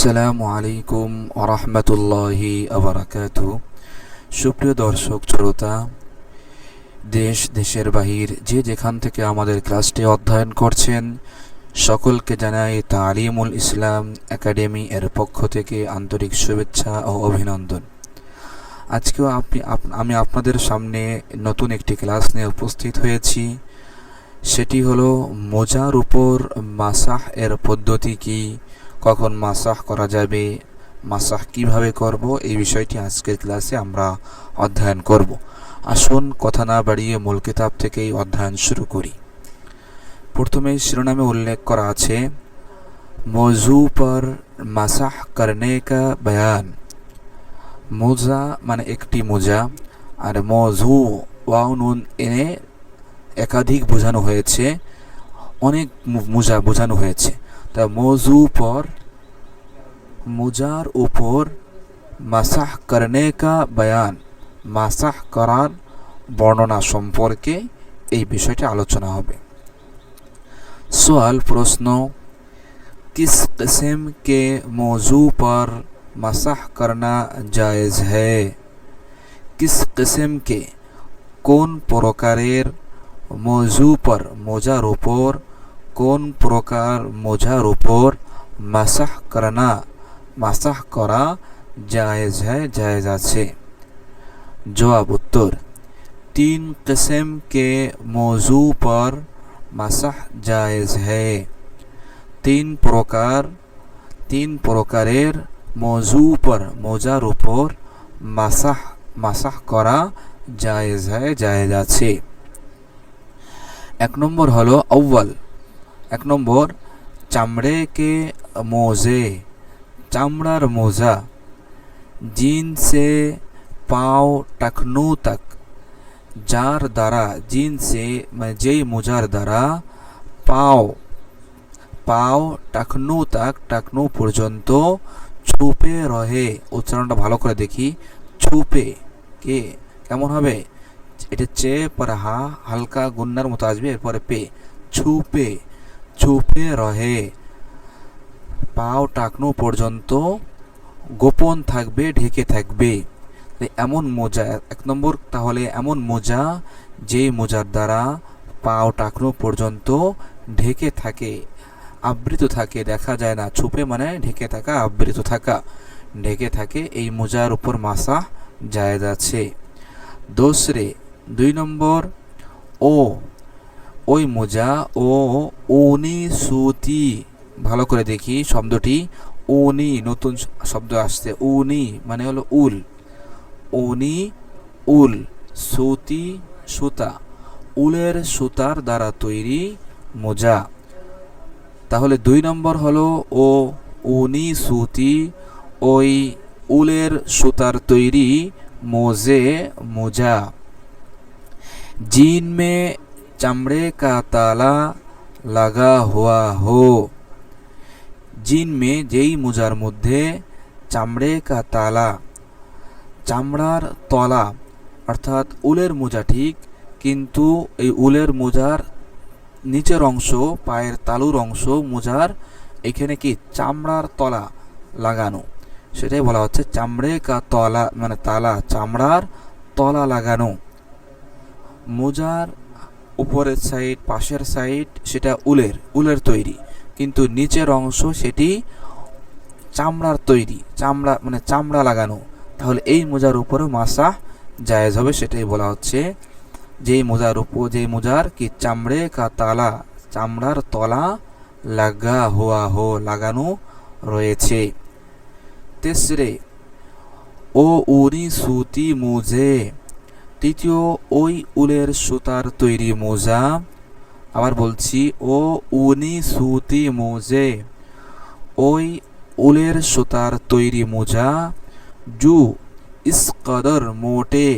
আসসালামু আলাইকুম ওরহমতুল্লাহি আবরাকাতু। সুপ্রিয় দর্শক শ্রোতা, দেশ দেশের বাহির যে যেখান থেকে আমাদের ক্লাসটি অধ্যয়ন করছেন, সকলকে জানাই তালিমুল ইসলাম একাডেমি এর পক্ষ থেকে আন্তরিক শুভেচ্ছা ও অভিনন্দন। আজকেও আমি আপনাদের সামনে নতুন একটি ক্লাস নিয়ে উপস্থিত হয়েছি। সেটি হলো মোজার উপর মাসাহ এর পদ্ধতি কি, কখন মাসাহ করা যাবে, মাসাহ কিভাবে করব, এই বিষয়টি আজকের ক্লাসে আমরা অধ্যয়ন করব। আসুন কথা না বাড়িয়ে মূল কিতাব থেকেই অধ্যয়ন শুরু করি। প্রথমে শিরোনামে উল্লেখ করা আছে মৌজু পর মাসাহ করনে কা বয়ান। মোজা মানে একটি মোজা, আর মৌজু ওয়াও নুন এনে একাধিক বোঝানো হয়েছে, অনেক মোজা বোঝানো হয়েছে। তা মৌজু পর, মোজার উপর মাসাহ করনে কা বয়ান, মাসাহ করার বর্ণনা সম্পর্কে এই বিষয়টি আলোচনা হবে। সওয়াল প্রশ্ন, किस किस्म के मौजू पर मसाह करना जायज़ है? किस किस्म के কোন প্রকারের মৌজু পর মোজার উপর, কোন প্রকার মোজার উপর মাসাহ করনা মাসাহ করা জায়েজ হ্যায়, জায়েজ আছে। জবাব উত্তর, 3 किस्म के मौजू पर মাসাহ জায়েজ হ্যায়। তিন প্রকারের মৌজু পর মোজার উপর মাসাহ করা জায়েজ হ্যায়, জায়েজ আছে। এক নম্বর হলো আউয়াল। এক নম্বর, চামড়ে কে মোজে, চামড়ার মোজা, জিন সে পাও টাকনু তক, যার দ্বারা, জিন সে মানে যেই মোজার দ্বারা, পাও টাকনু তক, টাকনু পর্যন্ত ছুপে রহে। উচ্চারণটা ভালো করে দেখি, ছুপে কে কেমন হবে, এটা চে পর হা হালকা গুন্নার মতো আসবে, এরপরে পে, ছুপে রহে, পাও টাকনু পর্যন্ত গোপন থাকবে, ঢেকে থাকবে। এমন মোজা এক নম্বর, তাহলে এমন মোজা যে মোজার দ্বারা পাও টাকনু পর্যন্ত ঢেকে থাকে, আবৃত থাকে, দেখা যায় না। ছুপে মানে ঢেকে থাকা, আবৃত থাকা, ঢেকে থাকে, এই মোজার উপর মাসাহ জায়েজ আছে। দুই নম্বর, ওই মোজা ও উনি সুতি। ভালো করে দেখি শব্দটি, উনি, নতুন শব্দ আসছে, উনি মানে হলো উল, উনি উল, সুতি সুতা, উলের সুতার দ্বারা তৈরি মোজা। তাহলে 2 নম্বর হলো ও উনি সুতি, ওই উলের সুতার তৈরি মোজা। জিন মে চামড়ে কা তালা লাগা হুয়া হো, জিন মে যেই মোজার মধ্যে, চামড়ে কা তালা চামড়ার তলা, অর্থাৎ উলের মোজা ঠিক, কিন্তু এই উলের মোজার নিচের অংশ, পায়ের তালুর অংশ মোজার এখানে কি চামড়ার তলা লাগানো, সেটাই বলা হচ্ছে চামড়ে কা তলা, মানে তালা, চামড়ার তলা লাগানো। মোজার উপরের সাইড, পাশের সাইড সেটা উলের তৈরি, কিন্তু নিচের অংশ সেটি চামড়ার তৈরি, চামড়া মানে চামড়া লাগানো। তাহলে এই মোজার উপরেও মাসাহ জায়েজ হবে, সেটাই বলা হচ্ছে। যেই মোজার কি চামড়ে কা তালা, চামড়ার তলা লাগা হুয়া হো, লাগানো রয়েছে। তেসরে, ও উনি সুতি মোজে, তৃতীয়, ওই উলের সুতার তৈরি মোজা। আবার বলছি, ও উনি সুতি মোজে, ওই উলের সুতার তৈরি মোজা, জু ইস কদর মোটে,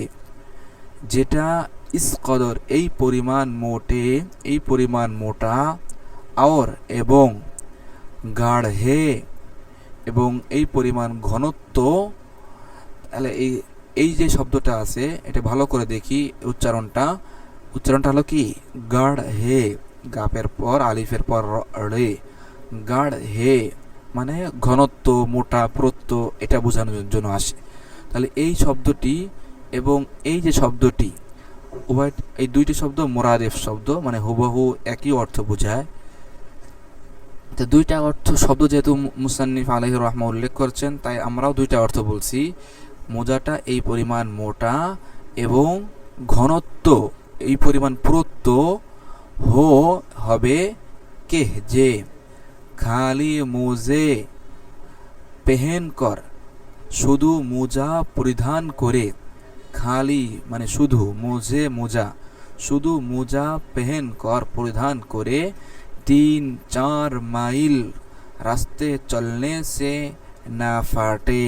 যেটা ইস কদর এই পরিমাণ মোটে, এই পরিমাণ মোটা, আর এবং গাঢ়ে এবং এই পরিমাণ ঘনত্ব। তাহলে এই যে শব্দটা আছে, এটা ভালো করে দেখি উচ্চারণটা হলো কি গাঢ় হে, গাপের পর আলিফের পর রে, গাঢ় হে মানে ঘনত্ব, মোটা, প্রত্যয় এটা বোঝানোর জন্য আসে। তাহলে এই শব্দটি এবং এই যে শব্দটি উভয়, এই দুইটি শব্দ মোরাদেফ শব্দ, মানে হুবহু একই অর্থ বোঝায়। তো দুইটা অর্থ শব্দ যেহেতু মুসান্নিফ আলাইহির রাহমা উল্লেখ করছেন, তাই আমরাও দুইটা অর্থ বলছি। মোজাটা এই পরিমাণ মোটা এবং ঘনত্ব এই পরিমাণ প্রত্যয় হো হবে কে যে খালি মোজে পেহেন কর, শুধু মোজা পরিধান করে, খালি মানে শুধু, মোজে মোজা, শুধু মোজা পেহেন কর পরিধান করে 3-4 মাইল रास्ते चलने से ना फाटे।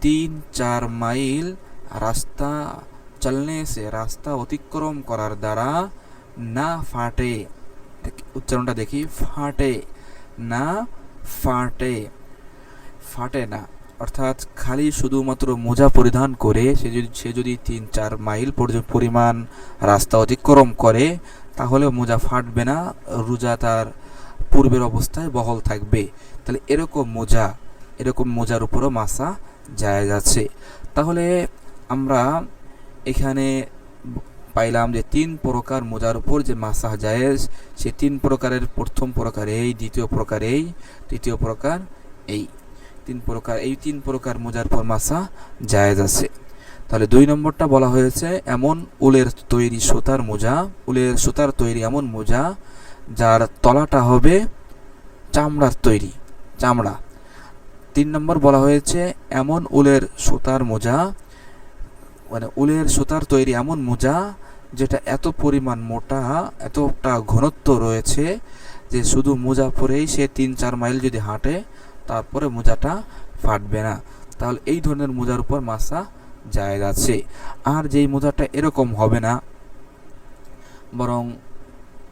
3-4 মাইল রাস্তা চলনে সে, রাস্তা অতিক্রম করার দ্বারা, না ফাটে, উচ্চারণটা দেখি, ফাটে না, ফাটে, ফাটে না, অর্থাৎ খালি শুধুমাত্র মোজা পরিধান করে সে যদি 3-4 মাইল পরিমাণ রাস্তা অতিক্রম করে, তাহলে মোজা ফাটবে না, রোজা তার পূর্বের অবস্থায় বহাল থাকবে। তাহলে এরকম মোজার উপরও মাসা জায়েজ আছে। তাহলে আমরা এখানে পাইলাম যে 3 প্রকার মোজার উপর যে মাসা জায়েজ, সে 3 প্রকারের প্রথম প্রকার এই, দ্বিতীয় প্রকার এই, তৃতীয় প্রকার এই, 3 প্রকার মোজার উপর মাসা জায়েজ আছে। তাহলে 2 নম্বরটা বলা হয়েছে এমন উলের তৈরি সুতার মোজা, উলের সুতার তৈরি এমন মোজা যার তলাটা হবে চামড়ার তৈরি, চামড়া। 3 নম্বর বলা হয়েছে এমন উলের সুতার মোজা, মানে উলের সুতার তৈরি এমন মোজা যেটা এত পরিমাণ মোটা, এতটা ঘনত্ব রয়েছে যে শুধু মোজা পরেই সে 3-4 মাইল যদি হাঁটে তারপরে মোজাটা ফাটবে না। তাহলে এই ধরনের মোজার উপর মাসা জায়েজ আছে। আর যেই মোজাটা এরকম হবে না, বরং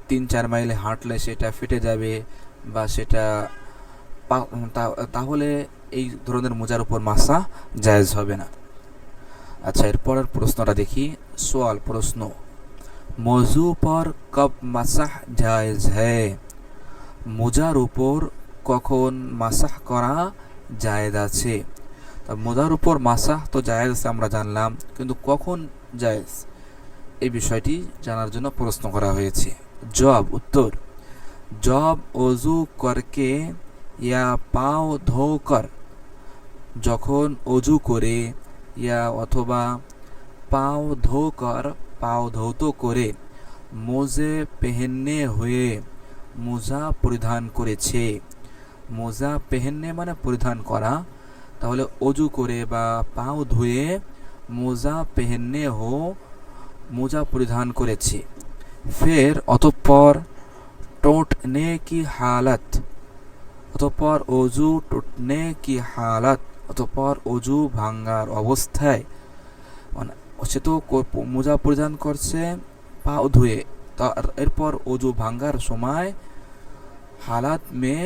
3-4 মাইলে হাঁটলে সেটা ফেটে যাবে বা সেটা, তাহলে এই ধরনের মোজার উপর মাসা জায়েজ হবে না। আচ্ছা, এরপরের প্রশ্নটা দেখি। সওয়াল, প্রশ্ন, মৌজু পর কব মাসাহ জায়েজ হ্যায়? মোজার উপর কখন মাসাহ করা জায়েজ আছে? মোজার উপর মাসাহ তো জায়েজ আছে আমরা জানলাম, কিন্তু কখন জায়েজ এই বিষয়টি জানার জন্য প্রশ্ন করা হয়েছে। জবাব, উত্তর, জব ওযু করকে ইয়া পাও ধোকর, যখন অজু করে, ইয়া অথবা পাও ধোকর, পাও ধৌত করে, মোজে পেহেননে হয়ে, মোজা পরিধান করেছে। মোজা পেহেননে মানে পরিধান করা, তাহলে অজু করে বা পাও ধুয়ে মোজা পেহেননে হো, মোজা পরিধান করেছে। ফের অতঃপর टूटने की हालत, অতঃপর অজু টুটনে কি হালাত, অতঃপর অজু ভাঙ্গার অবস্থায়, মানে সে তো মোজা পরিধান করছে পা ধুয়ে, এরপর অজু ভাঙ্গার সময় হালাত মে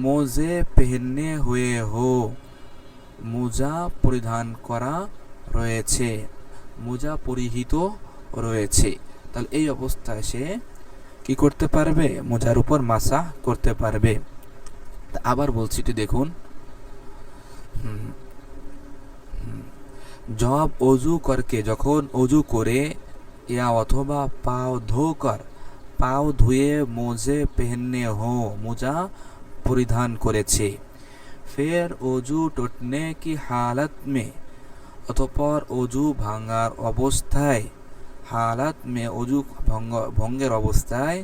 মোজে পেহনে হুয়ে হো, মোজা পরিধান করা রয়েছে, মোজা পরিহিত রয়েছে। তাহলে এই অবস্থায় সে কি করতে পারবে? মোজার উপর মাসা করতে পারবে। আবার বলছি, এটি দেখুন, জব অজু করকে, যখন অজু করে, ইয়া অথবা পাও ধোকর, পাও ধুয়ে, মোজে পেহনে হো, মোজা পরিধান করেছে। ফের অজু টুটনে কি হালত মে, অতঃপর অজু ভাঙার অবস্থায়, হালাত মে অজু ভঙ্গের অবস্থায়,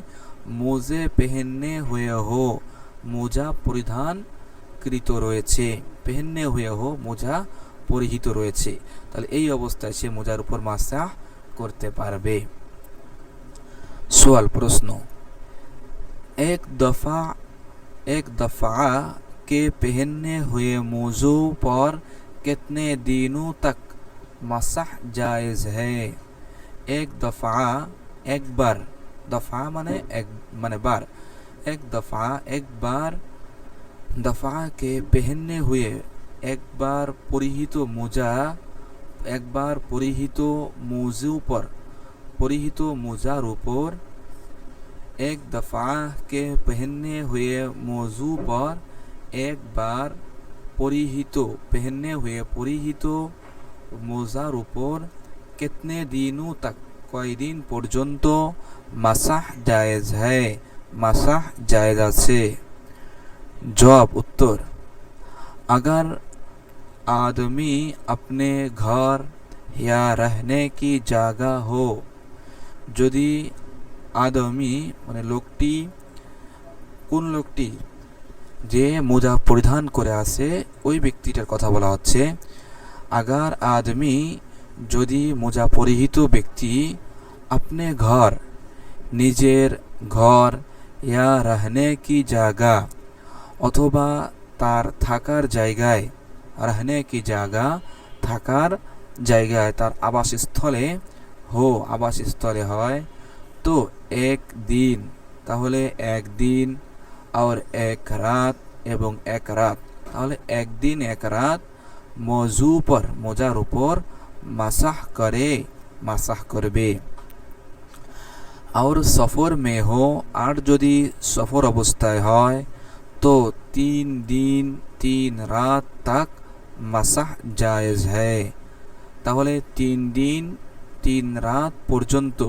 মোজে পেহেননে হয়ে হো, মোজা পরিধান কৃত রয়েছে, পেহেননে হয়ে হো, মোজা পরিহিত রয়েছে। তাহলে এই অবস্থায় সে মোজার উপর মাসাহ করতে পারবে। সওয়াল, প্রশ্ন, एक दफा के पहनने हुए मौजू पर कितने दिनों तक मसाह जायज़ है? एक दफा, एक बार, दफा माने एक माने बार, एक दफा एक बार, दफा के पहनने हुए एक बार परिहित मोजा, एक बार परिहित मौजू पर, परिहित मोजार ऊपर, एक दफा के पहनने हुए मौजू पर एक बार परिहित पहनने हुए परिहित मोजार ऊपर कितने दिनों तक कई दिन पर्यंत মাসাহ জায়েজ है মাসাহ জায়েজ আছে। जवाब उत्तर, अगर आदमी अपने घर या रहने की जगह हो, যদি আদমি মানে লোকটি, কোন লোকটি যে মোজা পরিধান করে আছে ওই ব্যক্তিটার কথা বলা হচ্ছে। আগার আদমি যদি মোজা পরিহিত ব্যক্তি আপনি ঘর নিজের ঘর ইয়া রহনে কি জায়গা অথবা তার থাকার জায়গায়, রহনে কি জায়গা থাকার জায়গায়, তার আবাসস্থলে আবাসস্থলে হয়, তো এক দিন তাহলে একদিন আর এক রাত এবং এক রাত, তাহলে একদিন এক রাত মজু পর মোজার উপর মাসাহ করবে। और सफ़र में हो और যদি সফর অবস্থায় হয় तो 3 दिन 3 রাত तक মাসাহ জায়েজ है, তাহলে 3 দিন 3 রাত পর্যন্ত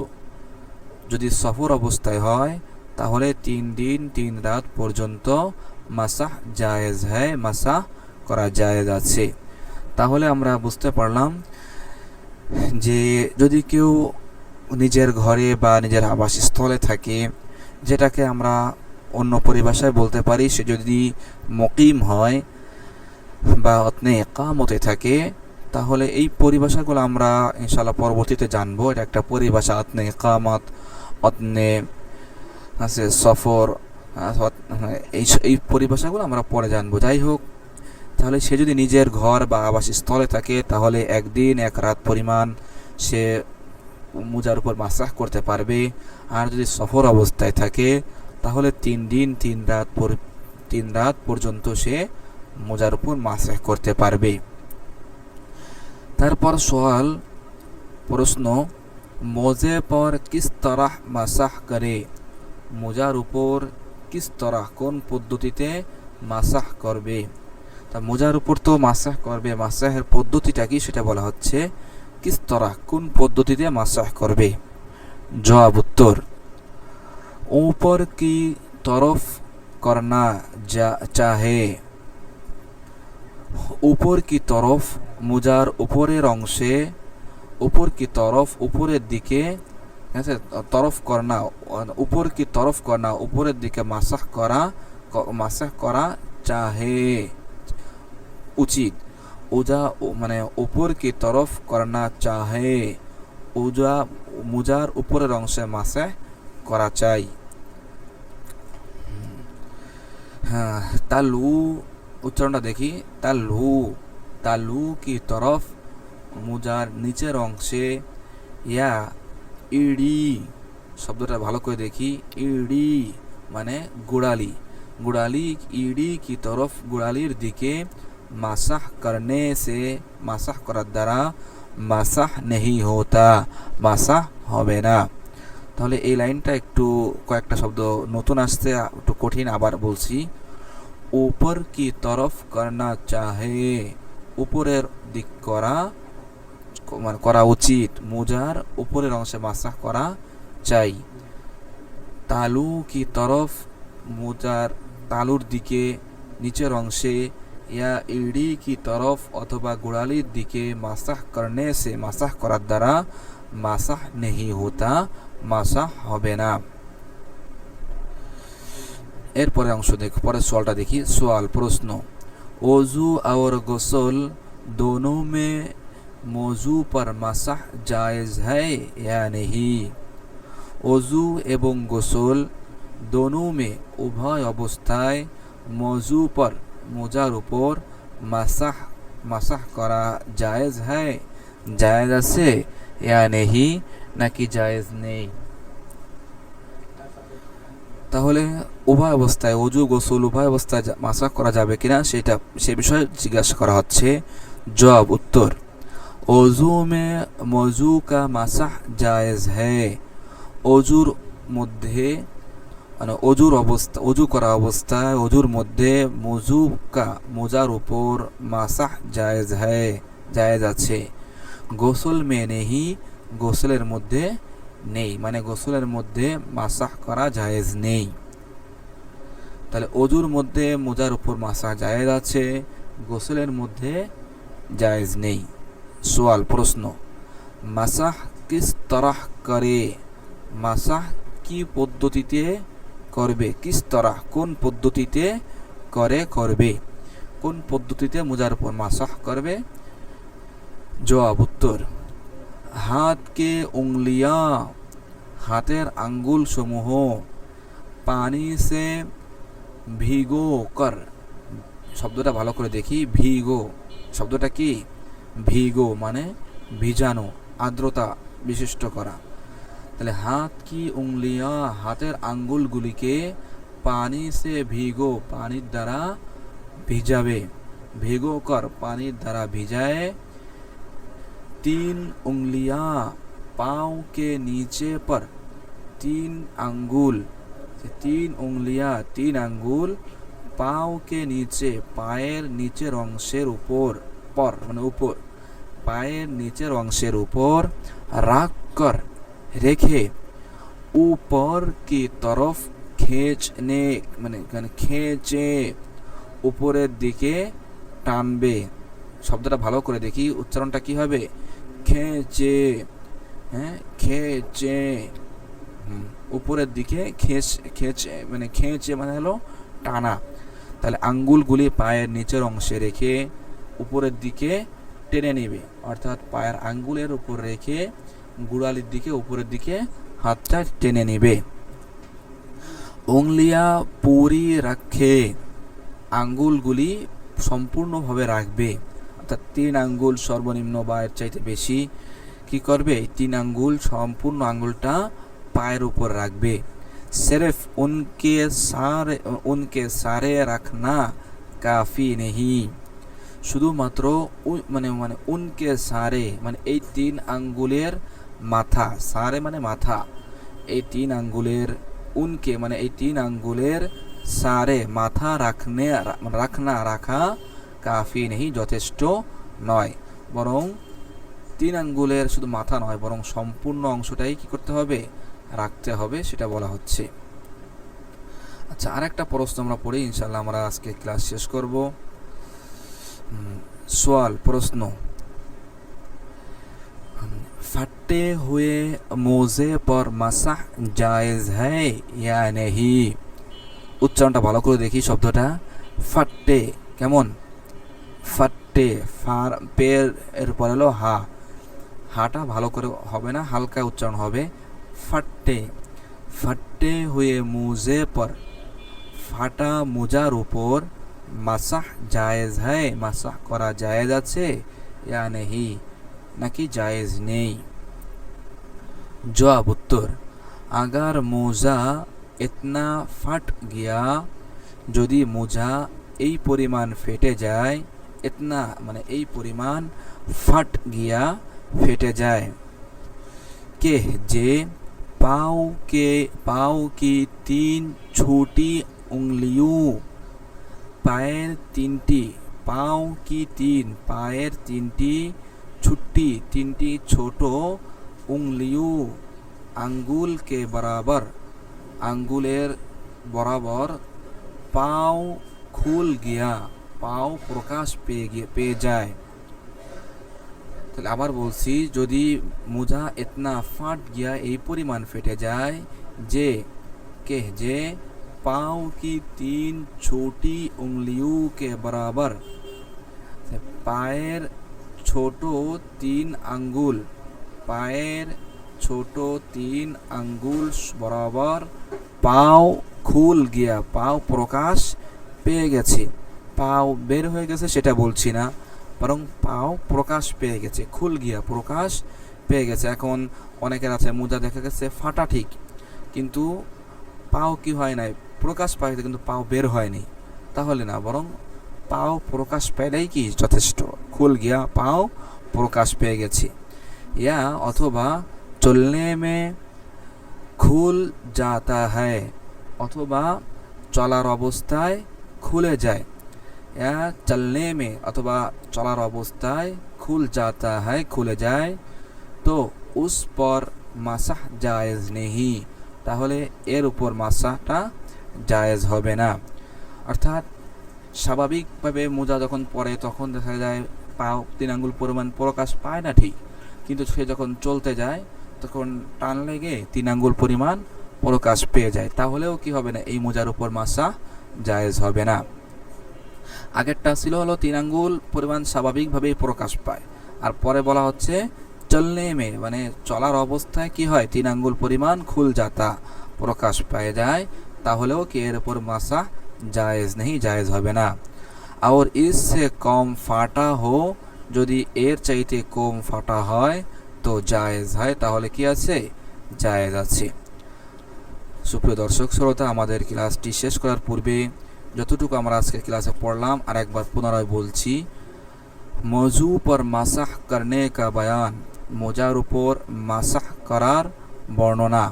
যদি সফর অবস্থায় হয় তাহলে 3 দিন 3 রাত পর্যন্ত মাসাহ জায়েজ है, মাসাহ করা জায়েজ আছে। তাহলে আমরা বুঝতে পারলাম যে যদি কেউ নিজের ঘরে বা নিজের আবাসস্থলে থাকে, যেটাকে আমরা অন্য পরিভাষায় বলতে পারি সে যদি মুকিম হয় বা অতনে ইকামতে থাকে, তাহলে এই পরিভাষাগুলো আমরা ইনশাআল্লাহ পরবর্তীতে জানবো। এটা একটা পরিভাষা, অতনে ইকামত, অতনে আছে সফর, এই পরিভাষাগুলো আমরা পরে জানবো। যাই হোক, তাহলে সে যদি নিজের ঘর বা আবাসস্থলে থাকে তাহলে একদিন এক রাত পরিমাণ সে মোজার উপর মাসাহ করতে পারবে। আর যদি সফর অবস্থায় থাকে তাহলে 3 দিন 3 রাত পর্যন্ত সে মোজার উপর মাসাহ করতে পারবে। তারপর প্রশ্ন, মোজে পর কিস তরহ মাসাহ করে, মোজার উপর কিস তরহ কোন পদ্ধতিতে মাসাহ করবে। তা মোজার উপর তো মাসাহ করবে, মাসাহের পদ্ধতিটা কি সেটা বলা হচ্ছে। किस तरह কোন পদ্ধতিতে মাসাহ করবে। জবাব उत्तर, ऊपर की तरफ करना चाहे, ऊपर की तरफ মোজার উপরের অংশে, ऊपर की तरफ উপরের দিকে, আছে তরফ করনা, ऊपर की तरफ करना উপরের দিকে মাসাহ করা চাহে উচিত। ওজা মানে উপর কি তরফ করনা চাহে, ওজা মোজার উপরের অংশে মাসাহ করা চাই। হ্যাঁ, তালু উচ্চারণটা দেখি, তালু কি তরফ মোজার নিচের অংশে, ইয়া ইডি শব্দটা ভালো করে দেখি, ইডি মানে গোড়ালি, ইডি কি তরফ গোড়ালির দিকে মাসাহ করনে সে, মাসাহ করার দ্বারা মাসাহ নেহি হোতা, মাসাহ হবে না। তাহলে এই লাইনটা একটু কয়েকটা শব্দ নতুন আসছে, একটু কঠিন, আবার বলছি। উপর কি তরফ করনা চাহে, উপরের দিক করা উচিত, মোজার উপরের অংশে মাসাহ করা চাই। তালু কি তরফ মোজার তালুর দিকে নিচের অংশে, ইয়া ইডি কি তরফ অথবা গোড়ালির দিকে মাসাহ করনে সে, মাসাহ করার দ্বারা মাসাহ নেহি হোতা, মাসাহ হবে না। এরপরে অংশ দেখো, পরের সওয়ালটা দেখি। প্রশ্ন, ওযু और গোসল दोनों में मौजू पर মাসাহ জায়েজ है या नहीं। ওযু এবং গোসল दोनों में উভয় অবস্থায় মৌজু পর মোজার উপর মাসাহ করা জায়েজ হয়, জায়েজ আছে, ইয়া নেহি নাকি জায়েজ নেই। তাহলে উভয় অবস্থায় ওযু গোসল উভয় অবস্থায় মাসাহ করা যাবে কিনা সে বিষয়ে জিজ্ঞাসা করা হচ্ছে। জবাব उत्तर, ওযু মে মৌজু কা মাসাহ জায়েজ है, ওযুর মধ্যে মানে অজু করা অবস্থায় অজুর মধ্যে মোজার উপর মাসাহ জায়েজ আছে। গোসল মে নেহি, গোসলের মধ্যে নেই, মানে গোসলের মধ্যে মাসাহ করা জায়েজ নেই। তাহলে অজুর মধ্যে মোজার উপর মাসাহ জায়েজ আছে, গোসলের মধ্যে জায়েজ নেই। সওয়াল, প্রশ্ন, মাসাহ কিস তরহ করে, মাসাহ কি পদ্ধতিতে করবে, কিস তরহ কোন পদ্ধতিতে করবে, কোন পদ্ধতিতে মোজার উপর মাসাহ করবে? জবাব, উত্তর, হাত কে উंगलियां, হাতের আঙ্গুল সমূহ, পানি সে ভিগো কর, শব্দটা ভালো করে দেখি, ভিগো শব্দটা কি? ভিগো মানে ভিজানো, আর্দ্রতা বিশিষ্ট করা। তাহলে হাত কি উंगलियां, হাতের আঙ্গুলগুলিকে পানি সে ভিগো, পানির দ্বারা ভিজাবে, ভিগো কর পানির দ্বারা ভিজায়। 3 उंगलियां पाँव के नीचे पर, 3 আঙ্গুল, 3 उंगलियां 3 আঙ্গুল, পাও কে নিচে পায়ের নিচের অংশের উপর, পর মানে উপর, পায়ের নিচের অংশের উপর, রাখ কর রেখে, উপর কি তরফ খেঁচনে মানে খেঁচে উপরের দিকে টানবে। শব্দটা ভালো করে দেখি, উচ্চারণটা কি হবে? খেঁচে, হ্যাঁ খেঁচে, উপরের দিকে খেঁচে মানে খেঁচে মানে হলো টানা। তাহলে আঙ্গুলগুলি পায়ের নিচের অংশে রেখে উপরের দিকে টেনে নেবে, অর্থাৎ পায়ের আঙ্গুলের উপর রেখে গোড়ালির দিকে উপরের দিকে হাতটা টেনে নেবে। উंगलियां पूरी रखे, আঙ্গুলগুলি সম্পূর্ণভাবে রাখবে, অর্থাৎ 3 আঙ্গুল সর্বনিম্ন বা এর চাইতে বেশি কি করবে? 3 আঙ্গুল সম্পূর্ণ আঙ্গুলটা পায়ের উপর রাখবে। सिर्फ उनके सारे रखना काफ़ी नहीं, শুধুমাত্র মানে উনকে সারে মানে এই 3 আঙ্গুলের মাথা, সারে মানে মাথা, এই 3 আঙ্গুলের উনকে মানে এই 3 আঙ্গুলের সারে মাথা রাখা কাফি নেই যথেষ্ট নয়, বরং 3 আঙ্গুলের শুধু মাথা নয় বরং সম্পূর্ণ অংশটাই কি করতে হবে? রাখতে হবে, সেটা বলা হচ্ছে। আচ্ছা, আরেকটা প্রশ্ন আমরা পড়ি, ইনশাআল্লাহ আমরা আজকে ক্লাস শেষ করব। सवाल, प्रश्न, फटे हुए मोजे पर मसाह जायज है या नहीं? উচ্চারণটা ভালো করে দেখি, শব্দটা ফাটে কেমন? ফাটে, পের এর পর হলো হা, হাটা ভালো করে হবে না, হালকা উচ্চারণ হবে। ফাটে, ফাটে হুয়ে মুজে পর, ফাটা মোজার উপর মাসাহ জায়েজ হ্যায়, মাসাহ করা জায়েজ আছে, ইয়া নেহি নাকি জায়েজ নেই? জবাব, উত্তর, আগার মোজা ইতনা ফাট গিয়া, যদি মোজা এই পরিমাণ ফেটে যায়, ইতনা মানে এই পরিমাণ, ফাট গিয়া ফেটে যায়, কে যে पाँव की 3 छोटी उंगलियों, पायर 3टी, पाँव की 3 पायर 3टी, छुट्टी 3टी छोटो, उंगलियों आंगुल के बराबर, आंगुलेर बराबर, पाँव खुल गया, पाँव प्रकाश पे जाए। তাহলে আবার বলছি, যদি মোজা ইতনা ফাট গিয়া এই পরিমাণ ফেটে যায় যে যে पाँव की 3 छोटी उंगलियों के बराबर, পায়ের ছোট 3 আঙ্গুল, পায়ের ছোট 3 আঙ্গুল বরাবর, পাও খুল গিয়া, পাও প্রকাশ পেয়ে গেছে, পাও বের হয়ে গেছে সেটা বলছি না, বরং পাও প্রকাশ পেয়ে গেছে, খুল গিয়া প্রকাশ পেয়ে গেছে। এখন অনেকের আছে মোজা দেখা গেছে ফাটা ঠিক, কিন্তু পাও কি হয় নাই, প্রকাশ পাইছে কিন্তু পাও বের হয়নি, তাহলে না, বরং পাও প্রকাশ পেলেই কি যথেষ্ট, খুল গিয়া পাও প্রকাশ পেয়ে গেছে। ইয়া অথবা চলনে মে খুল जाता है, অথবা চলার অবস্থায় খুলে যায়, या चलने में अथवा चलार अवस्थाय खुल जाता है, खुले जाए, तो उस पर মাসাহ জায়েজ নেহি, তাহলে এর উপর মাসাহটা জায়েজ হবে না। অর্থাৎ স্বাভাবিকভাবে মোজা যখন পরে তখন দেখা যায় পাও 3 আঙ্গুল পরিমাণ প্রকাশ পায় না ঠিক, কিন্তু সে যখন চলতে যায় তখন টান লেগে 3 আঙ্গুল পরিমাণ প্রকাশ পেয়ে যায়, তাহলেও কি হবে না, এই মোজার উপর মাসাহ জায়েজ হবে না। আগেরটা ছিল হলো 3 আঙ্গুল পরিমাণ স্বাভাবিকভাবেই প্রকাশ পায়, আর পরে বলা হচ্ছে চলনে মে, মানে চলার অবস্থায় কি হয় 3 আঙ্গুল পরিমাণ খুল যাতা প্রকাশ পেয়ে যায়, তাহলেও কি এর উপর মাসাহ জায়েজ নেই, জায়েজ হবে না। আর इससे কম ফাটা হো, যদি এর চাইতে কম ফাটা হয় তো জায়েজ হয়, তাহলে কি আছে, জায়েজ আছে। সুপ্রিয় দর্শক শ্রোতা, আমাদের ক্লাসটি শেষ করার পূর্বে যতটুকু আমরা আজকে ক্লাসে পড়লাম আর একবার পুনরায় বলছি। মৌজু পর মাসাহ করনে কা বয়ান, মোজার উপর মাসাহ করার বর্ণনা।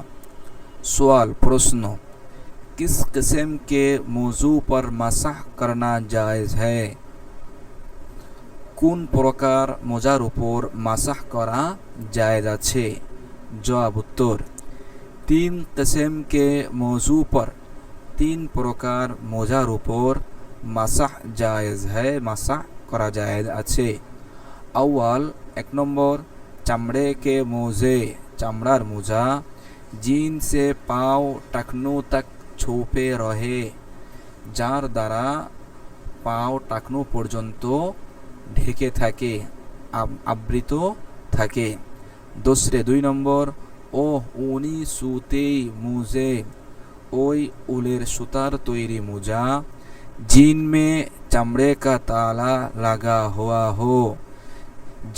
সওয়াল, প্রশ্ন, किस किस्म के मौजू पर मसाह करना जायज़ है, কোন প্রকার মোজার উপর মাসাহ করা জায়েজ আছে। জবাব, উত্তর, 3 किस्म के मौजू पर, 3 প্রকার মোজার উপর মাসাহ জায়েজ है, মাসাহ করা জায়েজ আছে। আউয়াল, 1 নম্বর, চামড়ে কে মোজে, চামড়ার মোজা, জিন সে পাও টাকনু তক ছুপে রহে, যার দ্বারা পাও টাকনু পর্যন্ত ঢেকে থাকে, আবৃত থাকে। दूसरे 2 নম্বর, ও উনি সুতে মুজে, ওই উলের সুতার তৈরি মোজা, জিন মে চামড়ে কা তালা লাগা হুয়া হো,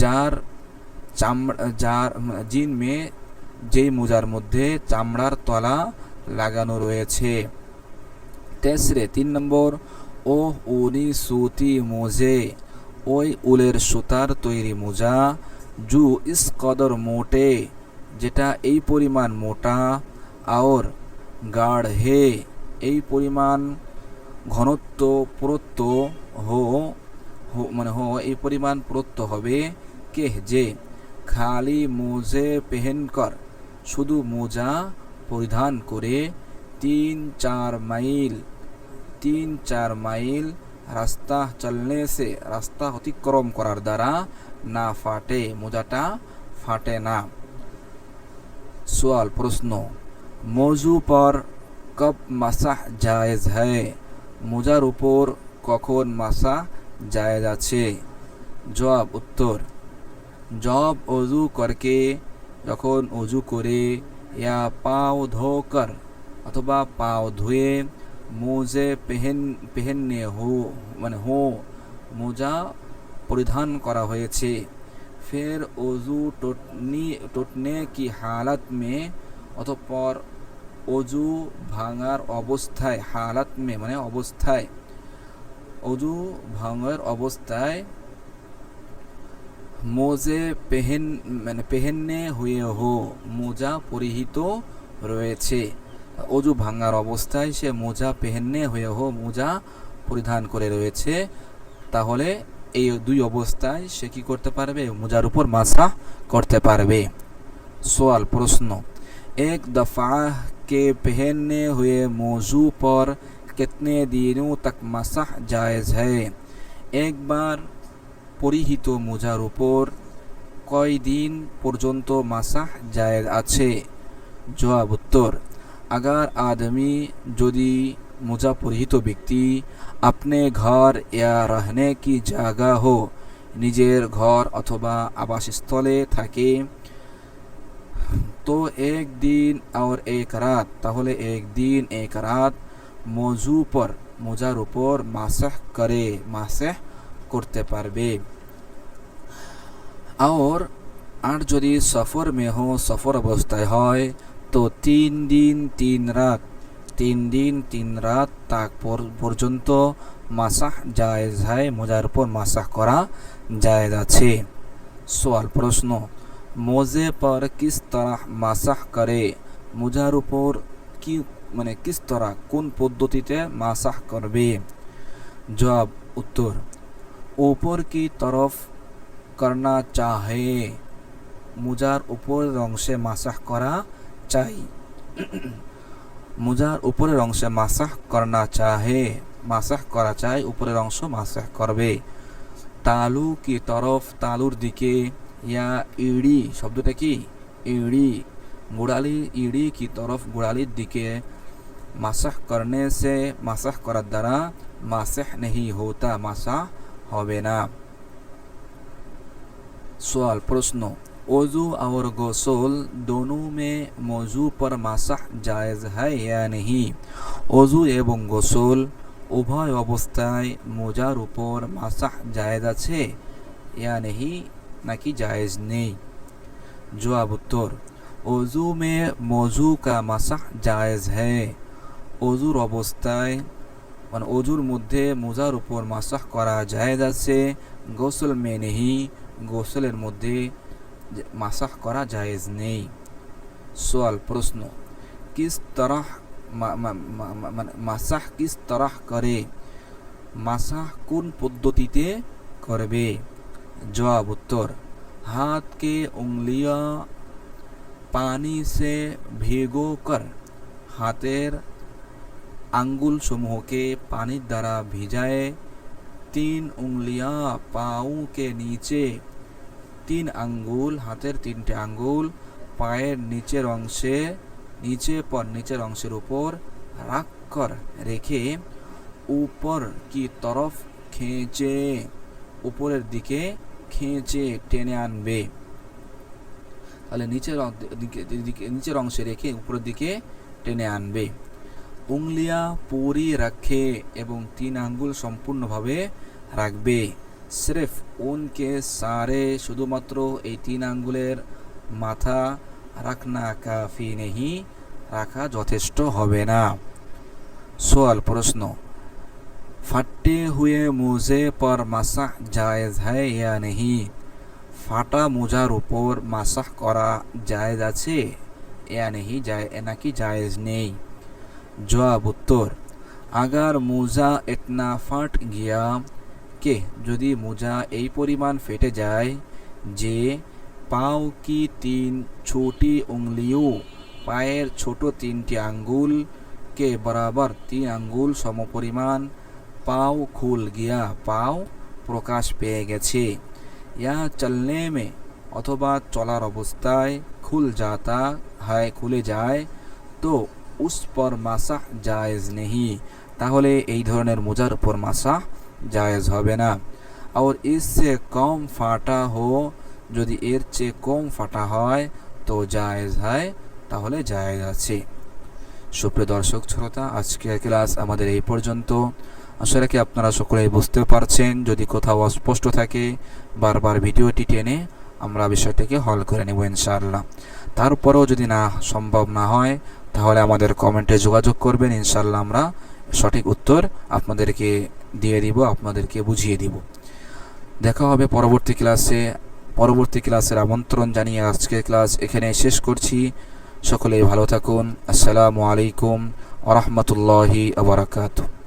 যার জিন মে, যেই মোজার মধ্যে চামড়ার তলা লাগানো রয়েছে। তেসরে 3 নম্বর, ও উনি সুতি মোজে, ওই উলের সুতার তৈরি মোজা, জু ইস কদর মোটে, যেটা এই পরিমাণ মোটা, আর গাঢ় হে, এই পরিমাণ ঘনত্ব পুরুত্ব হো, মানে হো এই পরিমাণ পুরুত্ব হবে, কে যে খালি মোজে পেহেনকর, শুধু মোজা পরিধান করে 3-4 মাইল রাস্তা চলনে সে, রাস্তা অতিক্রম করার দ্বারা না ফাটে, মোজাটা ফাটে না। সওয়াল, প্রশ্ন, মৌজু পর কব মাসাহ জায়েজ হ্যায়, মোজার উপর কখন মাসাহ জায়েজ আছে। জবাব, উত্তর, জব অজু করকে, যখন অজু করে, या पाँव धोकर, अथवा पाँव धुए, मोजे पहनने हो, মানে हो, মোজা পরিধান করা হয়েছে। फिर অজু टूटने की हालत में, অতঃপর অজু ভাঙার অবস্থায়, হালাত মে মানে অবস্থায়, অজু ভাঙার অবস্থায়, মোজে পেহেননে হুয়ে হো, মোজা পরিহিত রয়েছে, অজু ভাঙার অবস্থায় সে মোজা পেহেননে হুয়ে হো, মোজা পরিধান করে রয়েছে, তাহলে এই 2 অবস্থায় সে কি করতে পারবে, মোজার উপর মাসাহ করতে পারবে। সওয়াল, প্রশ্ন, এক দফা के पहनने हुए मौजू पर कितने दिनों तक मसाह जायज़ है, एक बार পরিহিত মোজার উপর কয় দিন পর্যন্ত মাসাহ জায়েজ আছে। জবাব, উত্তর, अगर आदमी, যদি মোজা পরিহিত ব্যক্তি, अपने घर या रहने की जगह हो, নিজের ঘর অথবা আবাসস্থলে থাকে, तो 1 दिन और 1 रात, তাহলে 1 दिन 1 রাত মৌজু পর, মোজার উপর মাসাহ করে, মাসাহ করতে পারবে। আর যদি সফর মে হো, সফর অবস্থায় হয়, তো 3 दिन 3 রাত তাক পর্যন্ত মাসাহ জায়েজ হয়, মোজার উপর মাসাহ করা জায়েজ আছে। সওয়াল, প্রশ্ন, মোজে পর কিস তরহ মাসাহ করে, মোজার উপর মানে কিস তরা কোন পদ্ধতিতে মাসাহ করবে। জবাব উত্তর ऊपर की तरफ करना चाहे, মোজার উপরের অংশে মাসাহ করা চাই। মোজার উপরের অংশে মাসাহ করনা চাহে, মাসাহ করা চাই, উপরের অংশ মাসাহ করবে। তালু কি তরফ তালুর দিকে, ইয়া ইড়ি শব্দটা কি ইড়ি, গোড়ালি ইড়ি কি তরফ গোড়ালির দিকে। মাসাহ করনে সে মাসাহ করার দ্বারা মাসাহ নেহি হোতা মাসাহ হবে না। सवाल प्रश्न वजू और गौसल दोनों में मौजू पर मासाह जायज़ है या नहीं। वजू एवं गोसल उभय अवस्थाय मोजार ऊपर मासाह जायज़ আছে या नहीं नाकि जायज़ नहीं। जवाब उत्तर वजू में मौजू का मासाह जायज़ है। वजूर अवस्थाয় মানে অজুর মধ্যে মোজার উপর মাসাহ করা জায়েজ আছে, গোসল মে নেহি গোসলের মধ্যে মাসাহ করা জায়েজ নেই। সওয়াল প্রশ্ন কিস তরহ মাসাহ কিস তরহ করে, মাসাহ কোন পদ্ধতিতে করবে। জবাব उत्तर हाथ के उंगलियां पानी से भिगोकर, हाथेर आंगुल समूहके पानी द्वारा भिजाए। 3 उंगलियां पाँव के नीचे, 3 आंगुल हाथेर 3টে आंगुल पाয়ের নিচের অংশে नीचे पर नीचेर অংশের উপর রাখ कर রেখে ऊपर की तरफ खींचे, উপরের দিকে खींचे টেনে আনবে। তাহলে নিচের অংশে রেখে উপরের দিকে টেনে আনবে। উংলিয়া পুরি রাখে এবং 3 আঙ্গুল সম্পূর্ণভাবে রাখবে। সিরফ উনকে সারে শুধুমাত্র এই 3 আঙ্গুলের মাথা রাখনা কাফি নেহি, রাখা যথেষ্ট হবে না। সওয়াল প্রশ্ন फटे हुए मोजे पर मासाह जायज़ है या नहीं। फाटा मोजार ऊपर मासाह करा जायज़ আছে या नहीं नाकि जायज़ नहीं। जवाब उत्तर अगर मोजा इतना फट गया के यदि मोजा এই পরিমাণ ফেটে যায় যে पाँव की 3 छोटी उंगलियों पाয়ের ছোট 3টি আঙ্গুল के बराबर 3 আঙ্গুল সমপরিমাণ पाँव खुल गया पाँव प्रकाश পেয়ে গেছে। या चलने में অথবা চলার অবস্থায় खुल जाता है খুলে যায় তো उस पर मासाह जायज़ नहीं, তাহলে এই ধরনের মোজার উপর মাসাহ জায়েজ হবে না। और इससे कम फाटा हो, যদি এর চেয়ে কম ফাটা হয় তো জায়েজ হয়, তাহলে জায়েজ আছে। সুপ্রিয় দর্শক শ্রোতা, আজকের ক্লাস আমাদের এই পর্যন্ত। আশা রাখি আপনারা সকলেই বুঝতে পারছেন। যদি কোথাও অস্পষ্ট থাকে বারবার ভিডিওটি টেনে আমরা বিষয়টিকে হল করে নেব ইনশাআল্লাহ। তারপরেও যদি না সম্ভব না হয় তাহলে আমাদের কমেন্টে যোগাযোগ করবেন, ইনশাআল্লাহ আমরা সঠিক উত্তর আপনাদেরকে দিয়ে দিব, আপনাদেরকে বুঝিয়ে দিব। দেখা হবে পরবর্তী ক্লাসের আমন্ত্রণ জানিয়ে আজকের ক্লাস এখানে শেষ করছি। সকলেই ভালো থাকুন। আসসালামু আলাইকুম ওয়া রাহমাতুল্লাহি ওয়া বারাকাতুহু।